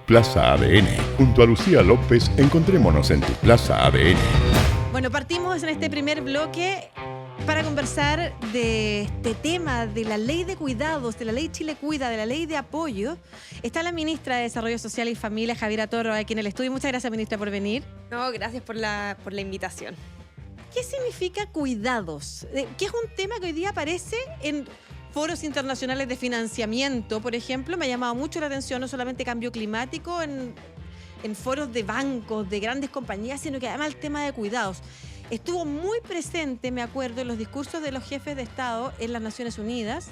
Plaza ADN. Junto a Lucía López, encontrémonos en tu Plaza ADN. Bueno, partimos en este primer bloque para conversar de este tema de la ley de cuidados, de la ley Chile Cuida, de la ley de apoyo. Está la ministra de Desarrollo Social y Familia, Javiera Toro, aquí en el estudio. Muchas gracias, ministra, por venir. No, gracias por la invitación. ¿Qué significa cuidados? Que es un tema que hoy día aparece en foros internacionales de financiamiento, por ejemplo. Me ha llamado mucho la atención, no solamente cambio climático en foros de bancos, de grandes compañías, sino que además el tema de cuidados. Estuvo muy presente, me acuerdo, en los discursos de los jefes de Estado en las Naciones Unidas.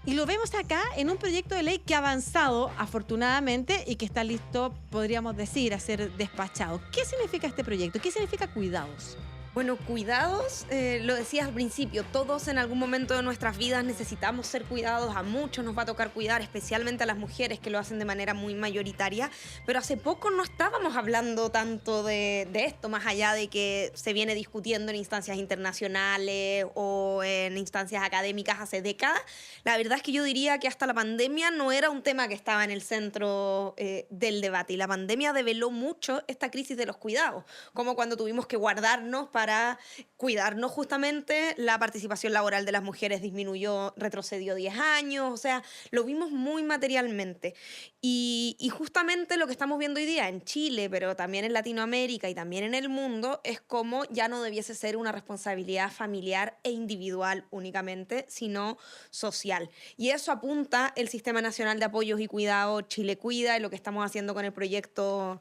Y lo vemos acá en un proyecto de ley que ha avanzado, afortunadamente, y que está listo, podríamos decir, a ser despachado. ¿Qué significa este proyecto? ¿Qué significa cuidados? Bueno, cuidados, lo decías al principio, todos en algún momento de nuestras vidas necesitamos ser cuidados, a muchos nos va a tocar cuidar, especialmente a las mujeres que lo hacen de manera muy mayoritaria, pero hace poco no estábamos hablando tanto de esto, más allá de que se viene discutiendo en instancias internacionales o en instancias académicas hace décadas. La verdad es que yo diría que hasta la pandemia no era un tema que estaba en el centro del debate, y la pandemia develó mucho esta crisis de los cuidados, como cuando tuvimos que guardarnos para cuidarnos justamente, la participación laboral de las mujeres disminuyó, retrocedió 10 años, o sea, lo vimos muy materialmente. Y justamente lo que estamos viendo hoy día en Chile, pero también en Latinoamérica y también en el mundo, es cómo ya no debiese ser una responsabilidad familiar e individual únicamente, sino social. Y eso apunta el Sistema Nacional de Apoyos y Cuidados Chile Cuida, y lo que estamos haciendo con el proyecto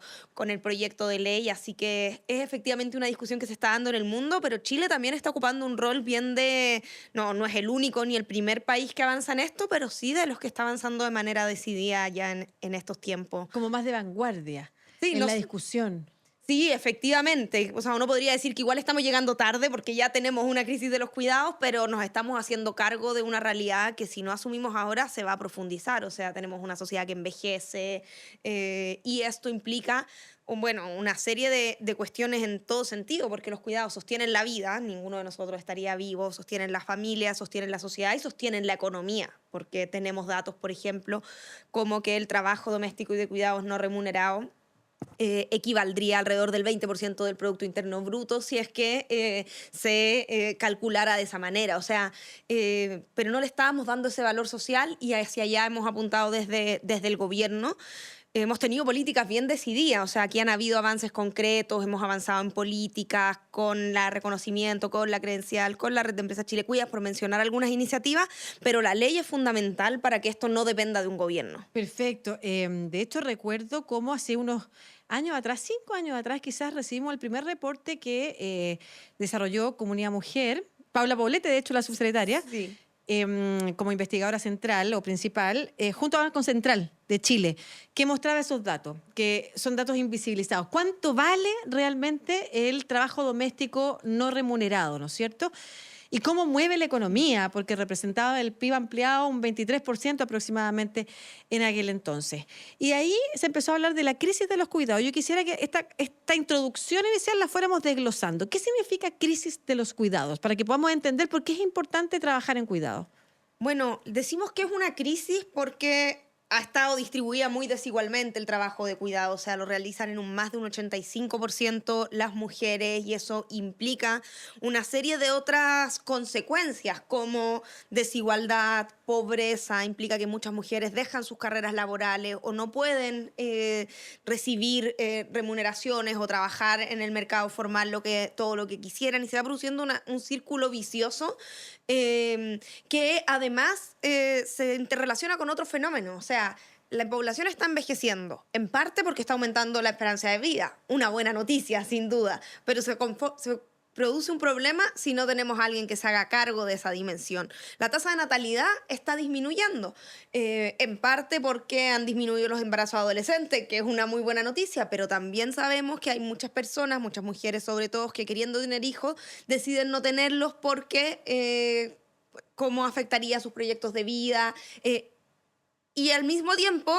de ley. Así que es efectivamente una discusión que se está dando en el mundo, pero Chile también está ocupando un rol bien de... No es el único ni el primer país que avanza en esto, pero sí de los que está avanzando de manera decidida ya en estos tiempos. Como más de vanguardia Sí, en la discusión. Sí, efectivamente. O sea, uno podría decir que igual estamos llegando tarde porque ya tenemos una crisis de los cuidados, pero nos estamos haciendo cargo de una realidad que si no asumimos ahora se va a profundizar. O sea, tenemos una sociedad que envejece y esto implica, bueno, una serie de cuestiones en todo sentido, porque los cuidados sostienen la vida, ninguno de nosotros estaría vivo, sostienen la familia, sostienen la sociedad y sostienen la economía, porque tenemos datos, por ejemplo, como que el trabajo doméstico y de cuidados no remunerado equivaldría alrededor del 20% del Producto Interno Bruto si es que se calculara de esa manera. O sea, pero no le estábamos dando ese valor social y hacia allá hemos apuntado desde el gobierno. Hemos tenido políticas bien decididas, o sea, aquí han habido avances concretos, hemos avanzado en políticas, con el reconocimiento, con la credencial, con la red de empresas Chile Cuida, por mencionar algunas iniciativas, pero la ley es fundamental para que esto no dependa de un gobierno. Perfecto. De hecho, recuerdo cómo hace unos años atrás, 5 años atrás, quizás recibimos el primer reporte que desarrolló Comunidad Mujer, Paula Poblete, de hecho, la subsecretaria, Sí. Como investigadora central o principal, junto a Banco Central de Chile, que mostraba esos datos, que son datos invisibilizados. ¿Cuánto vale realmente el trabajo doméstico no remunerado, no es cierto? ¿Y cómo mueve la economía? Porque representaba el PIB ampliado un 23% aproximadamente en aquel entonces. Y ahí se empezó a hablar de la crisis de los cuidados. Yo quisiera que esta introducción inicial la fuéramos desglosando. ¿Qué significa crisis de los cuidados? Para que podamos entender por qué es importante trabajar en cuidado. Bueno, decimos que es una crisis porque ha estado distribuida muy desigualmente el trabajo de cuidado, o sea, lo realizan en más de un 85% las mujeres y eso implica una serie de otras consecuencias como desigualdad, pobreza, implica que muchas mujeres dejan sus carreras laborales o no pueden recibir remuneraciones o trabajar en el mercado formal todo lo que quisieran y se va produciendo un círculo vicioso que además se interrelaciona con otro fenómeno. O sea, la población está envejeciendo, en parte porque está aumentando la esperanza de vida. Una buena noticia, sin duda, pero se produce un problema si no tenemos a alguien que se haga cargo de esa dimensión. La tasa de natalidad está disminuyendo, en parte porque han disminuido los embarazos adolescentes, que es una muy buena noticia, pero también sabemos que hay muchas personas, muchas mujeres sobre todo, que queriendo tener hijos deciden no tenerlos porque cómo afectaría sus proyectos de vida. Y al mismo tiempo,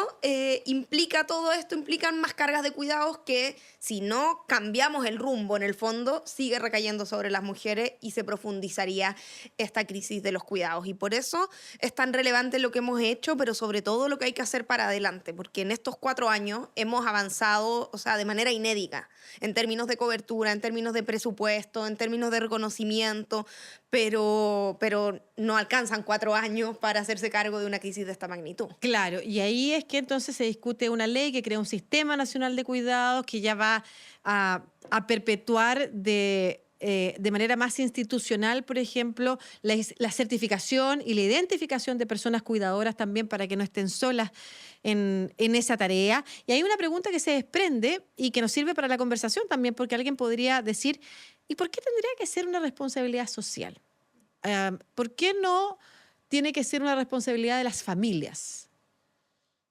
implica todo esto, implican más cargas de cuidados que si no cambiamos el rumbo en el fondo, sigue recayendo sobre las mujeres y se profundizaría esta crisis de los cuidados. Y por eso es tan relevante lo que hemos hecho, pero sobre todo lo que hay que hacer para adelante, porque en estos 4 años hemos avanzado, o sea, de manera inédita, en términos de cobertura, en términos de presupuesto, en términos de reconocimiento, pero no alcanzan 4 años para hacerse cargo de una crisis de esta magnitud. Claro, y ahí es que entonces se discute una ley que crea un sistema nacional de cuidados que ya va a perpetuar de manera más institucional, por ejemplo, la certificación y la identificación de personas cuidadoras también para que no estén solas en esa tarea. Y hay una pregunta que se desprende y que nos sirve para la conversación también, porque alguien podría decir, ¿y por qué tendría que ser una responsabilidad social? ¿Por qué no tiene que ser una responsabilidad de las familias?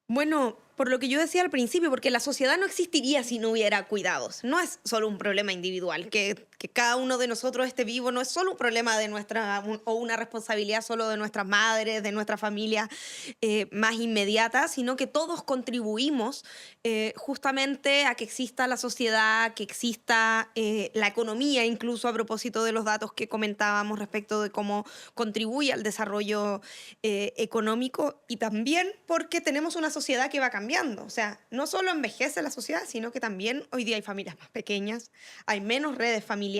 Bueno, por lo que yo decía al principio, porque la sociedad no existiría si no hubiera cuidados. No es solo un problema individual, que cada uno de nosotros esté vivo no es solo un problema de o una responsabilidad solo de nuestras madres, de nuestra familia más inmediata, sino que todos contribuimos justamente a que exista la sociedad, que exista la economía, incluso a propósito de los datos que comentábamos respecto de cómo contribuye al desarrollo económico, y también porque tenemos una sociedad que va cambiando. O sea, no solo envejece la sociedad, sino que también hoy día hay familias más pequeñas, hay menos redes familiares.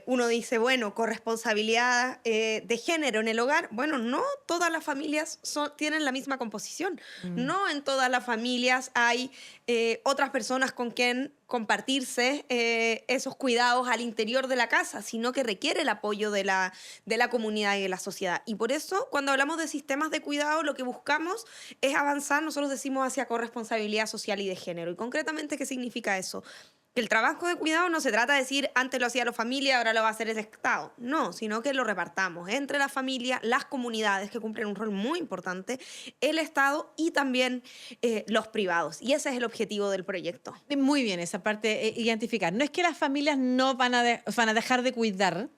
Uno dice, bueno, corresponsabilidad de género en el hogar. Bueno, no todas las familias tienen la misma composición. No en todas las familias hay otras personas con quien compartirse esos cuidados al interior de la casa, sino que requiere el apoyo de la comunidad y de la sociedad. Y por eso, cuando hablamos de sistemas de cuidado, lo que buscamos es avanzar, nosotros decimos, hacia corresponsabilidad social y de género. Y concretamente, ¿qué significa eso? Que el trabajo de cuidado no se trata de decir antes lo hacía la familia, ahora lo va a hacer el Estado. No, sino que lo repartamos entre la familia, las comunidades, que cumplen un rol muy importante, el Estado y también los privados. Y ese es el objetivo del proyecto. Muy bien, esa parte, identificar. No es que las familias no van a dejar de cuidar,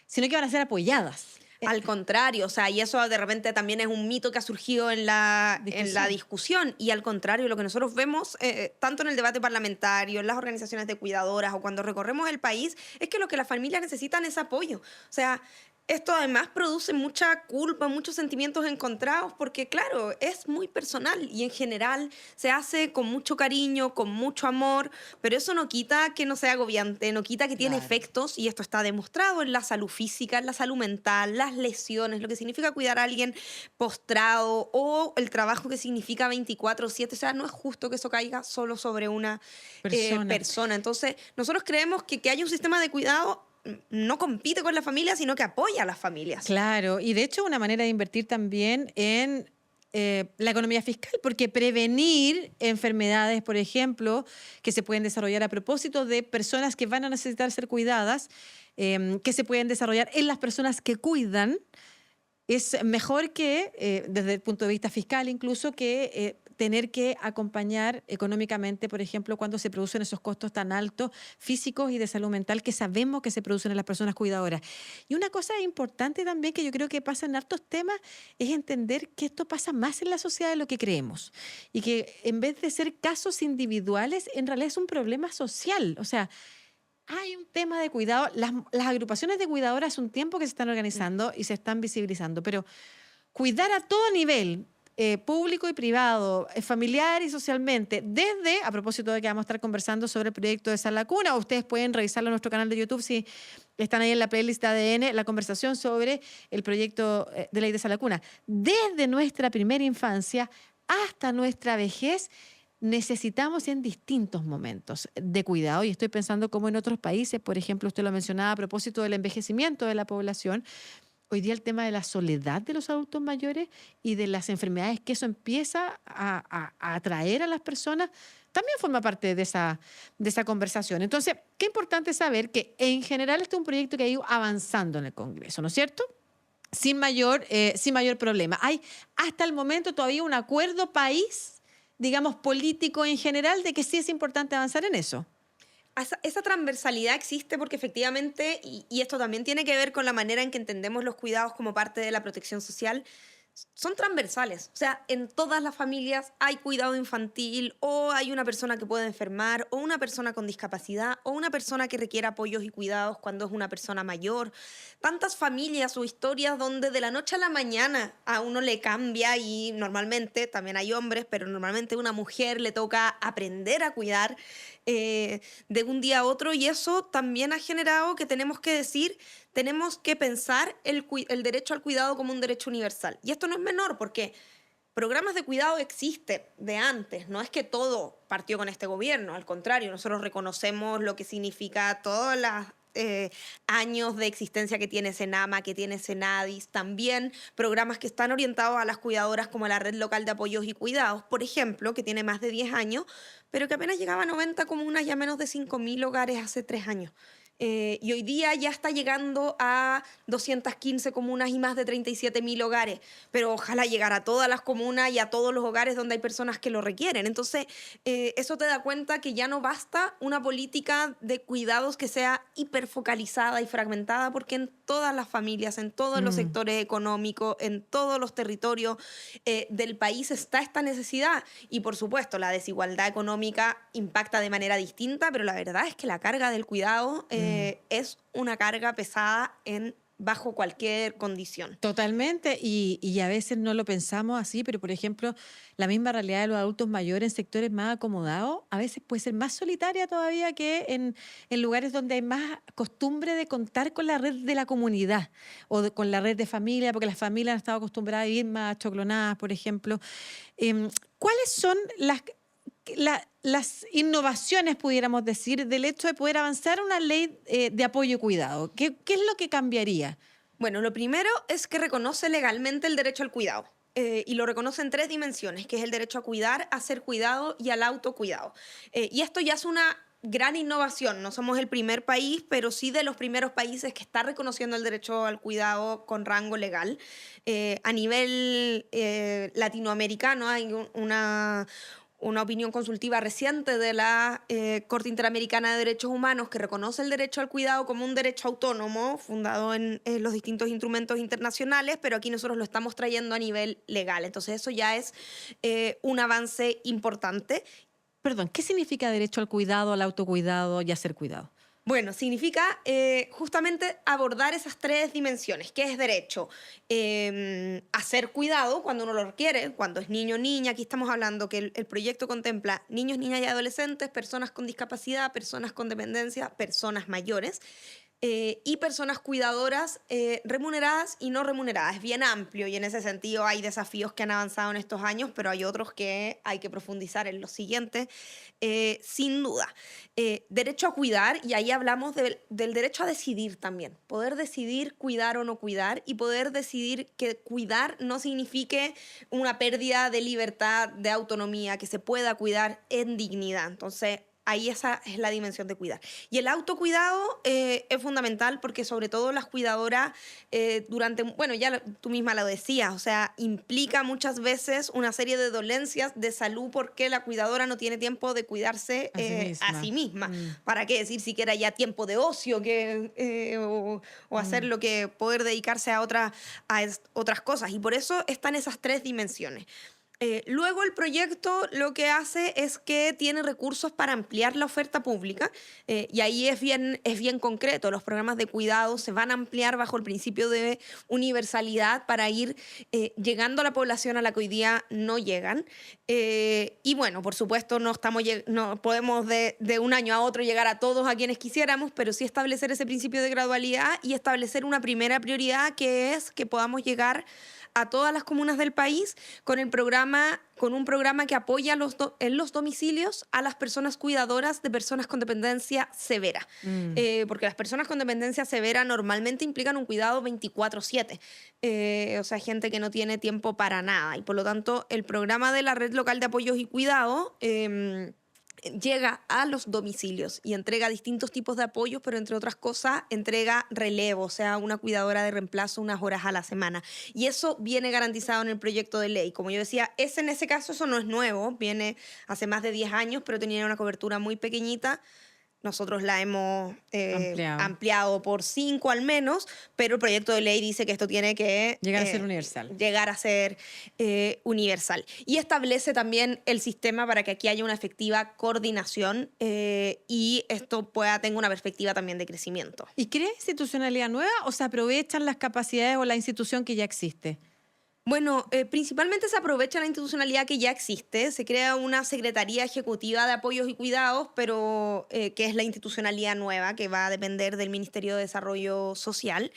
sino que van a ser apoyadas. Al contrario, o sea, y eso de repente también es un mito que ha surgido en la discusión. Y al contrario, lo que nosotros vemos, tanto en el debate parlamentario, en las organizaciones de cuidadoras o cuando recorremos el país, es que lo que las familias necesitan es apoyo. O sea, esto además produce mucha culpa, muchos sentimientos encontrados, porque claro, es muy personal y en general se hace con mucho cariño, con mucho amor, pero eso no quita que no sea agobiante, no quita que tiene efectos, y esto está demostrado en la salud física, en la salud mental, las lesiones, lo que significa cuidar a alguien postrado o el trabajo que significa 24/7. O sea, no es justo que eso caiga solo sobre una persona. Entonces, nosotros creemos que haya un sistema de cuidado no compite con la familia, sino que apoya a las familias. Claro, y de hecho una manera de invertir también en la economía fiscal, porque prevenir enfermedades, por ejemplo, que se pueden desarrollar a propósito de personas que van a necesitar ser cuidadas, que se pueden desarrollar en las personas que cuidan, es mejor que, desde el punto de vista fiscal incluso, que tener que acompañar económicamente, por ejemplo, cuando se producen esos costos tan altos físicos y de salud mental que sabemos que se producen en las personas cuidadoras. Y una cosa importante también que yo creo que pasa en hartos temas es entender que esto pasa más en la sociedad de lo que creemos y que en vez de ser casos individuales, en realidad es un problema social. O sea, hay un tema de cuidado. Las agrupaciones de cuidadoras hace un tiempo que se están organizando y se están visibilizando, pero cuidar a todo nivel, público y privado, familiar y socialmente, desde, a propósito de que vamos a estar conversando sobre el proyecto de Sala Cuna, ustedes pueden revisarlo en nuestro canal de YouTube si están ahí en la playlist de ADN, la conversación sobre el proyecto de ley de Sala Cuna. Desde nuestra primera infancia hasta nuestra vejez, necesitamos en distintos momentos de cuidado, y estoy pensando como en otros países, por ejemplo, usted lo mencionaba a propósito del envejecimiento de la población. Hoy día el tema de la soledad de los adultos mayores y de las enfermedades que eso empieza a atraer a las personas también forma parte de esa conversación. Entonces, qué importante saber que en general este es un proyecto que ha ido avanzando en el Congreso, ¿no es cierto? Sin mayor problema. Hay hasta el momento todavía un acuerdo país, digamos, político en general, de que sí es importante avanzar en eso. Esa transversalidad existe porque efectivamente, y esto también tiene que ver con la manera en que entendemos los cuidados como parte de la protección social, son transversales. O sea, en todas las familias hay cuidado infantil, o hay una persona que puede enfermar, o una persona con discapacidad, o una persona que requiere apoyos y cuidados cuando es una persona mayor. Tantas familias o historias donde de la noche a la mañana a uno le cambia, y normalmente, también hay hombres, pero normalmente a una mujer le toca aprender a cuidar de un día a otro, y eso también ha generado que tenemos que pensar el derecho al cuidado como un derecho universal. Y esto no es menor, porque programas de cuidado existen de antes, no es que todo partió con este gobierno, al contrario, nosotros reconocemos lo que significa todas las años de existencia que tiene Senama, que tiene Senadis, también programas que están orientados a las cuidadoras, como la Red Local de Apoyos y Cuidados, por ejemplo, que tiene más de 10 años, pero que apenas llegaba a 90 comunas y a menos de 5.000 hogares hace 3 años. Y hoy día ya está llegando a 215 comunas y más de 37.000 hogares, pero ojalá llegara a todas las comunas y a todos los hogares donde hay personas que lo requieren. Entonces, eso te da cuenta que ya no basta una política de cuidados que sea hiperfocalizada y fragmentada, porque en todas las familias, en todos los sectores económicos, en todos los territorios del país está esta necesidad. Y por supuesto, la desigualdad económica impacta de manera distinta, pero la verdad es que la carga del cuidado es una carga pesada bajo cualquier condición. Totalmente, y a veces no lo pensamos así, pero por ejemplo, la misma realidad de los adultos mayores en sectores más acomodados, a veces puede ser más solitaria todavía que en lugares donde hay más costumbre de contar con la red de la comunidad con la red de familia, porque las familias han estado acostumbradas a vivir más choclonadas, por ejemplo. ¿Cuáles son las innovaciones, pudiéramos decir, del hecho de poder avanzar una ley de apoyo y cuidado? ¿Qué es lo que cambiaría? Bueno, lo primero es que reconoce legalmente el derecho al cuidado. Y lo reconoce en 3 dimensiones, que es el derecho a cuidar, a ser cuidado y al autocuidado. Y esto ya es una gran innovación. No somos el primer país, pero sí de los primeros países que está reconociendo el derecho al cuidado con rango legal. A nivel latinoamericano hay una opinión consultiva reciente de la Corte Interamericana de Derechos Humanos que reconoce el derecho al cuidado como un derecho autónomo fundado en los distintos instrumentos internacionales, pero aquí nosotros lo estamos trayendo a nivel legal. Entonces eso ya es un avance importante. Perdón, ¿qué significa derecho al cuidado, al autocuidado y a ser cuidado? Bueno, significa justamente abordar esas 3 dimensiones, que es derecho a ser cuidado cuando uno lo requiere, cuando es niño o niña. Aquí estamos hablando que el proyecto contempla niños, niñas y adolescentes, personas con discapacidad, personas con dependencia, personas mayores. Y personas cuidadoras remuneradas y no remuneradas. Es bien amplio, y en ese sentido hay desafíos que han avanzado en estos años, pero hay otros que hay que profundizar en los siguientes, sin duda. Derecho a cuidar, y ahí hablamos del derecho a decidir también. Poder decidir cuidar o no cuidar, y poder decidir que cuidar no signifique una pérdida de libertad, de autonomía, que se pueda cuidar en dignidad. Entonces, ahí esa es la dimensión de cuidar. Y el autocuidado es fundamental, porque sobre todo las cuidadoras bueno, ya tú misma lo decías, o sea, implica muchas veces una serie de dolencias de salud porque la cuidadora no tiene tiempo de cuidarse a sí misma. ¿Para qué decir siquiera ya tiempo de ocio o hacer lo que poder dedicarse a otras cosas? Y por eso están esas 3 dimensiones. Luego el proyecto lo que hace es que tiene recursos para ampliar la oferta pública, y ahí es bien concreto. Los programas de cuidado se van a ampliar bajo el principio de universalidad para ir llegando a la población a la que hoy día no llegan. Y bueno, por supuesto no podemos de un año a otro llegar a todos a quienes quisiéramos, pero sí establecer ese principio de gradualidad y establecer una primera prioridad, que es que podamos llegar a todas las comunas del país con un programa que apoya en los domicilios a las personas cuidadoras de personas con dependencia severa. Porque las personas con dependencia severa normalmente implican un cuidado 24/7. O sea, gente que no tiene tiempo para nada. Y por lo tanto, el programa de la Red Local de Apoyos y Cuidado llega a los domicilios y entrega distintos tipos de apoyos, pero entre otras cosas entrega relevo, o sea, una cuidadora de reemplazo unas horas a la semana. Y eso viene garantizado en el proyecto de ley. Como yo decía, en ese caso eso no es nuevo, viene hace más de 10 años, pero tenía una cobertura muy pequeñita. nosotros la hemos Ampliado. por 5 al menos, pero el proyecto de ley dice que esto tiene que Llegar a ser universal. Llegar a ser universal. Y establece también el sistema para que aquí haya una efectiva coordinación y esto tenga una perspectiva también de crecimiento. ¿Y crea institucionalidad nueva o se aprovechan las capacidades o la institución que ya existe? Bueno, principalmente se aprovecha la institucionalidad que ya existe, se crea una Secretaría Ejecutiva de Apoyos y Cuidados, pero que es la institucionalidad nueva que va a depender del Ministerio de Desarrollo Social.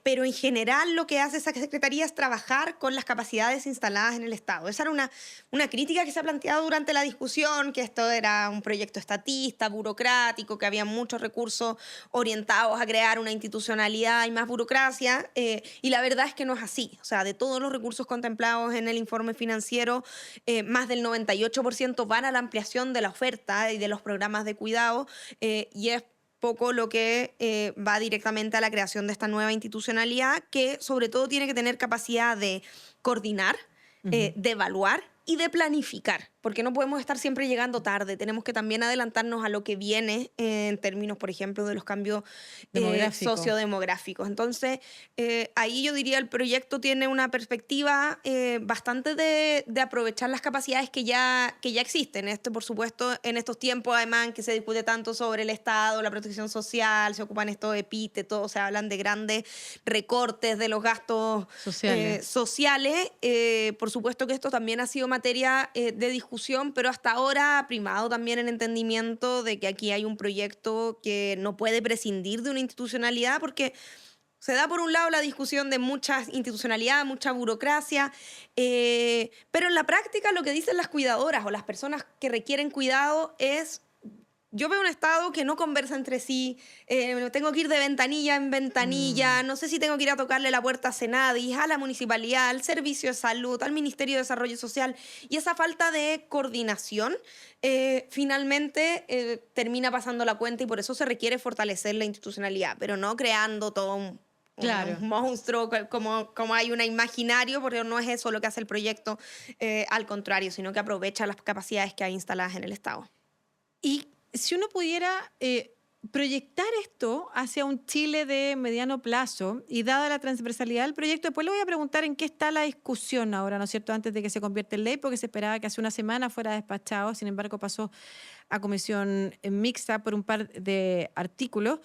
Pero en general lo que hace esa secretaría es trabajar con las capacidades instaladas en el Estado. Esa era una crítica que se ha planteado durante la discusión, que esto era un proyecto estatista, burocrático, que había muchos recursos orientados a crear una institucionalidad y más burocracia, y la verdad es que no es así. O sea, de todos los recursos contemplados en el informe financiero, más del 98% van a la ampliación de la oferta y de los programas de cuidado, y es poco lo que va directamente a la creación de esta nueva institucionalidad que sobre todo tiene que tener capacidad de coordinar, de evaluar y de planificar, porque no podemos estar siempre llegando tarde, tenemos que también adelantarnos a lo que viene en términos, por ejemplo, de los cambios sociodemográficos. Entonces, ahí yo diría el proyecto tiene una perspectiva bastante de aprovechar las capacidades que ya existen. Esto, por supuesto, en estos tiempos, además, que se discute tanto sobre el Estado, la protección social, se ocupan estos epítetos, se hablan de grandes recortes de los gastos sociales. Por supuesto que esto también ha sido materia de discusión, pero hasta ahora ha primado también el entendimiento de que aquí hay un proyecto que no puede prescindir de una institucionalidad porque se da por un lado la discusión de mucha institucionalidad, mucha burocracia, pero en la práctica lo que dicen las cuidadoras o las personas que requieren cuidado es: yo veo un Estado que no conversa entre sí, tengo que ir de ventanilla en ventanilla, no sé si tengo que ir a tocarle la puerta a Senadis, a la municipalidad, al Servicio de Salud, al Ministerio de Desarrollo Social, y esa falta de coordinación finalmente termina pasando la cuenta y por eso se requiere fortalecer la institucionalidad, pero no creando todo un monstruo como hay un imaginario, porque no es eso lo que hace el proyecto, al contrario, sino que aprovecha las capacidades que hay instaladas en el Estado. Y si uno pudiera proyectar esto hacia un Chile de mediano plazo y dada la transversalidad del proyecto, después le voy a preguntar en qué está la discusión ahora, ¿no es cierto?, antes de que se convierta en ley, porque se esperaba que hace una semana fuera despachado, sin embargo pasó a comisión mixta por un par de artículos.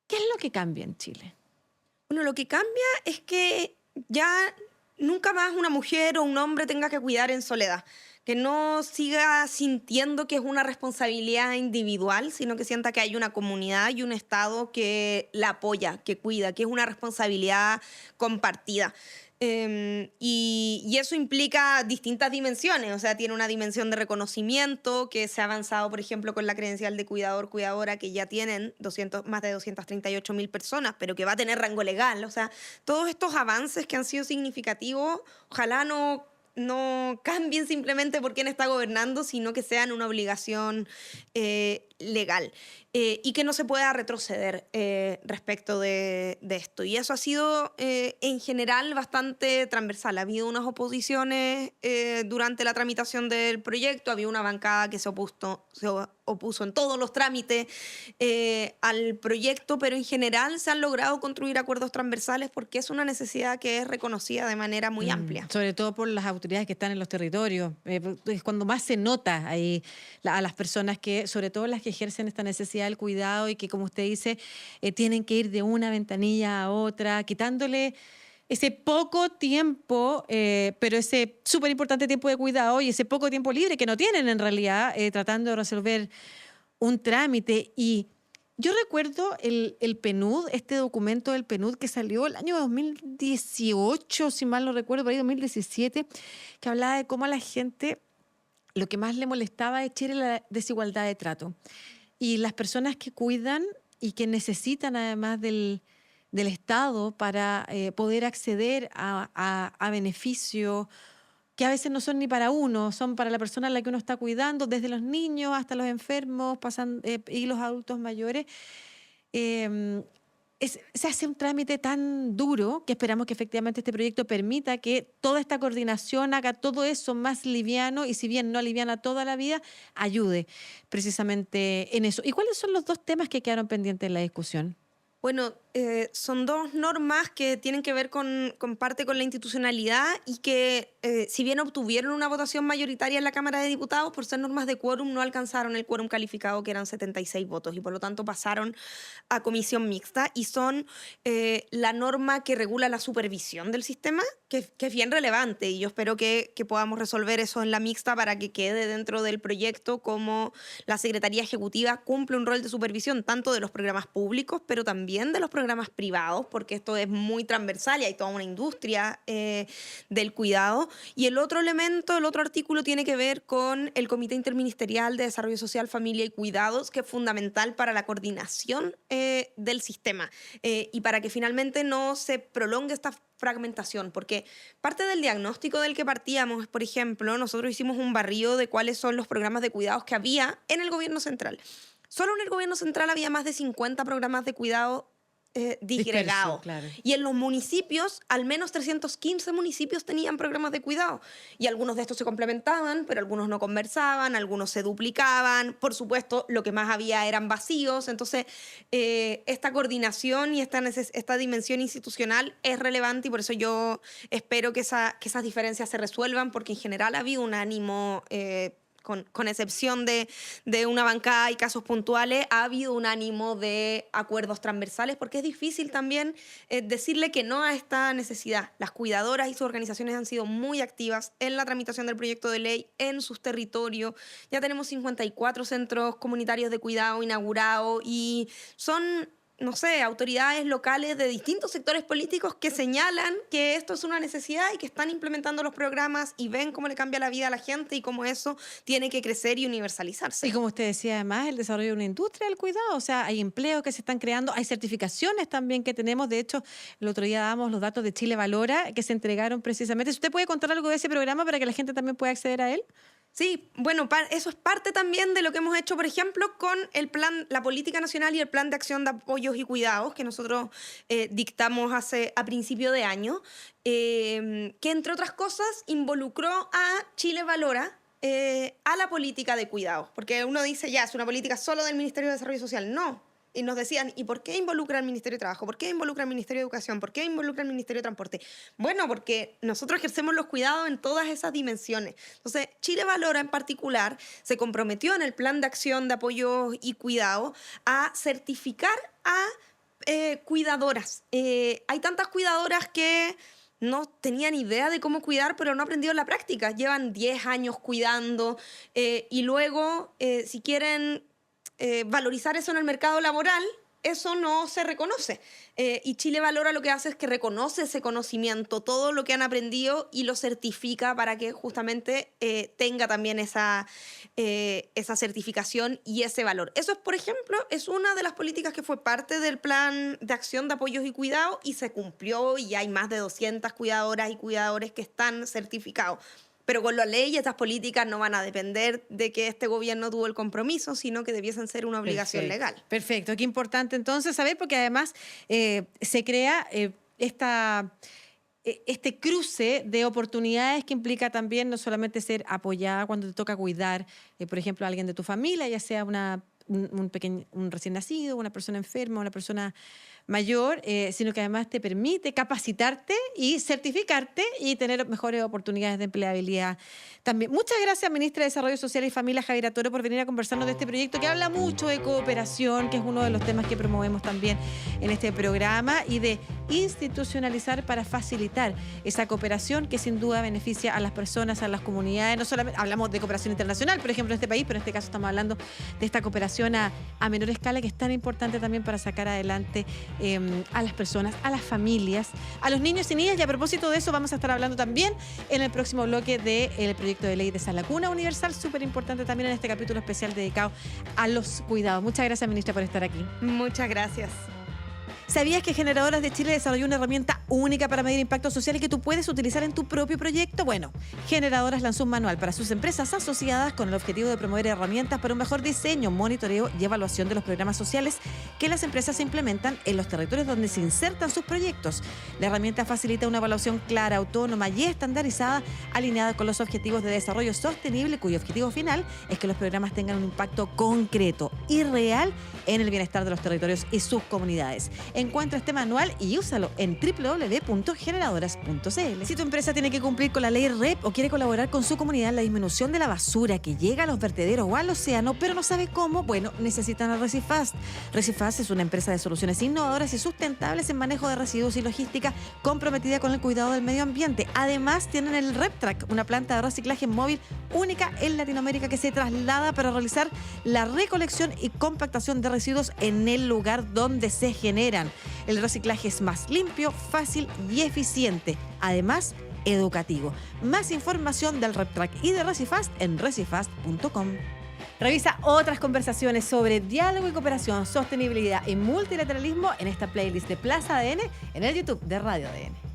¿Qué es lo que cambia en Chile? Bueno, lo que cambia es que ya nunca más una mujer o un hombre tenga que cuidar en soledad, que no siga sintiendo que es una responsabilidad individual, sino que sienta que hay una comunidad y un Estado que la apoya, que cuida, que es una responsabilidad compartida. Y eso implica distintas dimensiones, o sea, tiene una dimensión de reconocimiento que se ha avanzado, por ejemplo, con la credencial de cuidador, cuidadora, que ya tienen más de 238.000 personas, pero que va a tener rango legal. O sea, todos estos avances que han sido significativos, ojalá no cambien simplemente por quién está gobernando, sino que sean una obligación legal y que no se pueda retroceder respecto de esto. Y eso ha sido en general bastante transversal. Ha habido unas oposiciones durante la tramitación del proyecto, había una bancada que se opuso en todos los trámites al proyecto, pero en general se han logrado construir acuerdos transversales porque es una necesidad que es reconocida de manera muy amplia. Sobre todo por las autoridades que están en los territorios. Es cuando más se nota ahí a las personas que, sobre todo las que ejercen esta necesidad del cuidado y que, como usted dice, tienen que ir de una ventanilla a otra, quitándole ese poco tiempo, pero ese súper importante tiempo de cuidado y ese poco tiempo libre que no tienen en realidad, tratando de resolver un trámite. Y yo recuerdo el PNUD, este documento del PNUD que salió el año 2018, si mal no recuerdo, por ahí 2017, que hablaba de cómo a la gente lo que más le molestaba de Chile era la desigualdad de trato. Y las personas que cuidan y que necesitan además del Estado para poder acceder a beneficios que a veces no son ni para uno, son para la persona a la que uno está cuidando, desde los niños hasta los enfermos y los adultos mayores. se hace un trámite tan duro que esperamos que efectivamente este proyecto permita que toda esta coordinación haga todo eso más liviano y si bien no aliviana toda la vida, ayude precisamente en eso. ¿Y cuáles son los dos temas que quedaron pendientes en la discusión? Bueno, son dos normas que tienen que ver con parte con la institucionalidad y que, si bien obtuvieron una votación mayoritaria en la Cámara de Diputados, por ser normas de quórum, no alcanzaron el quórum calificado, que eran 76 votos, y por lo tanto pasaron a comisión mixta, y son la norma que regula la supervisión del sistema, que es bien relevante, y yo espero que podamos resolver eso en la mixta para que quede dentro del proyecto como la Secretaría Ejecutiva cumple un rol de supervisión tanto de los programas públicos, pero también de los programas privados, porque esto es muy transversal y hay toda una industria del cuidado. Y el otro elemento, el otro artículo tiene que ver con el Comité Interministerial de Desarrollo Social, Familia y Cuidados, que es fundamental para la coordinación del sistema y para que finalmente no se prolongue esta fragmentación, porque parte del diagnóstico del que partíamos, por ejemplo, nosotros hicimos un barrido de cuáles son los programas de cuidados que había en el gobierno central. Solo en el gobierno central había más de 50 programas de cuidado disgregados. Claro. Y en los municipios, al menos 315 municipios tenían programas de cuidado. Y algunos de estos se complementaban, pero algunos no conversaban, algunos se duplicaban. Por supuesto, lo que más había eran vacíos. Entonces, esta coordinación y esta dimensión institucional es relevante y por eso yo espero que esas diferencias se resuelvan, porque en general ha habido un ánimo... Con excepción de una bancada y casos puntuales, ha habido un ánimo de acuerdos transversales, porque es difícil también decirle que no a esta necesidad. Las cuidadoras y sus organizaciones han sido muy activas en la tramitación del proyecto de ley en sus territorios. Ya tenemos 54 centros comunitarios de cuidado inaugurados y son... no sé, autoridades locales de distintos sectores políticos que señalan que esto es una necesidad y que están implementando los programas y ven cómo le cambia la vida a la gente y cómo eso tiene que crecer y universalizarse. Y como usted decía, además, el desarrollo de una industria del cuidado, o sea, hay empleos que se están creando, hay certificaciones también que tenemos. De hecho, el otro día dábamos los datos de Chile Valora que se entregaron precisamente. ¿Usted puede contar algo de ese programa para que la gente también pueda acceder a él? Sí, bueno, eso es parte también de lo que hemos hecho, por ejemplo, con el plan, la Política Nacional y el Plan de Acción de Apoyos y Cuidados que nosotros dictamos a principio de año, que entre otras cosas involucró a Chile Valora a la política de cuidados. Porque uno dice, ya, es una política solo del Ministerio de Desarrollo Social. No. Y nos decían, ¿y por qué involucra al Ministerio de Trabajo? ¿Por qué involucra al Ministerio de Educación? ¿Por qué involucra al Ministerio de Transporte? Bueno, porque nosotros ejercemos los cuidados en todas esas dimensiones. Entonces, Chile Valora en particular se comprometió en el Plan de Acción de Apoyo y Cuidado a certificar a cuidadoras. Hay tantas cuidadoras que no tenían idea de cómo cuidar, pero no han aprendido la práctica. Llevan 10 años cuidando y luego, si quieren... valorizar eso en el mercado laboral, eso no se reconoce. Y Chile Valora lo que hace es que reconoce ese conocimiento, todo lo que han aprendido y lo certifica para que justamente tenga también esa certificación y ese valor. Eso es, por ejemplo, es una de las políticas que fue parte del Plan de Acción de Apoyos y Cuidados y se cumplió y hay más de 200 cuidadoras y cuidadores que están certificados. Pero con la ley estas políticas no van a depender de que este gobierno tuvo el compromiso, sino que debiesen ser una obligación legal. Perfecto, qué importante entonces saber, porque además se crea este cruce de oportunidades que implica también no solamente ser apoyada cuando te toca cuidar, por ejemplo, a alguien de tu familia, ya sea un recién nacido, una persona enferma, una persona mayor, sino que además te permite capacitarte y certificarte y tener mejores oportunidades de empleabilidad también. Muchas gracias, ministra de Desarrollo Social y Familia, Javiera Toro, por venir a conversarnos de este proyecto que habla mucho de cooperación, que es uno de los temas que promovemos también en este programa, y de institucionalizar para facilitar esa cooperación que sin duda beneficia a las personas, a las comunidades. No solamente hablamos de cooperación internacional, por ejemplo, en este país, pero en este caso estamos hablando de esta cooperación a menor escala, que es tan importante también para sacar adelante a las personas, a las familias, a los niños y niñas. Y a propósito de eso vamos a estar hablando también en el próximo bloque del proyecto de ley de Sala Cuna Universal, súper importante también en este capítulo especial dedicado a los cuidados. Muchas gracias, ministra, por estar aquí. Muchas gracias. ¿Sabías que Generadoras de Chile desarrolló una herramienta única para medir impacto social y que tú puedes utilizar en tu propio proyecto? Bueno, Generadoras lanzó un manual para sus empresas asociadas con el objetivo de promover herramientas para un mejor diseño, monitoreo y evaluación de los programas sociales que las empresas implementan en los territorios donde se insertan sus proyectos. La herramienta facilita una evaluación clara, autónoma y estandarizada, alineada con los objetivos de desarrollo sostenible, cuyo objetivo final es que los programas tengan un impacto concreto y real en el bienestar de los territorios y sus comunidades. Encuentra este manual y úsalo en www.generadoras.cl. Si tu empresa tiene que cumplir con la ley REP o quiere colaborar con su comunidad en la disminución de la basura que llega a los vertederos o al océano, pero no sabe cómo, bueno, necesitan a Recifast. Recifast es una empresa de soluciones innovadoras y sustentables en manejo de residuos y logística comprometida con el cuidado del medio ambiente. Además, tienen el RepTrack, una planta de reciclaje móvil única en Latinoamérica que se traslada para realizar la recolección y compactación de residuos en el lugar donde se generan. El reciclaje es más limpio, fácil y eficiente. Además, educativo. Más información del RepTrack y de Recifast en recifast.com. Revisa otras conversaciones sobre diálogo y cooperación, sostenibilidad y multilateralismo en esta playlist de Plaza ADN en el YouTube de Radio ADN.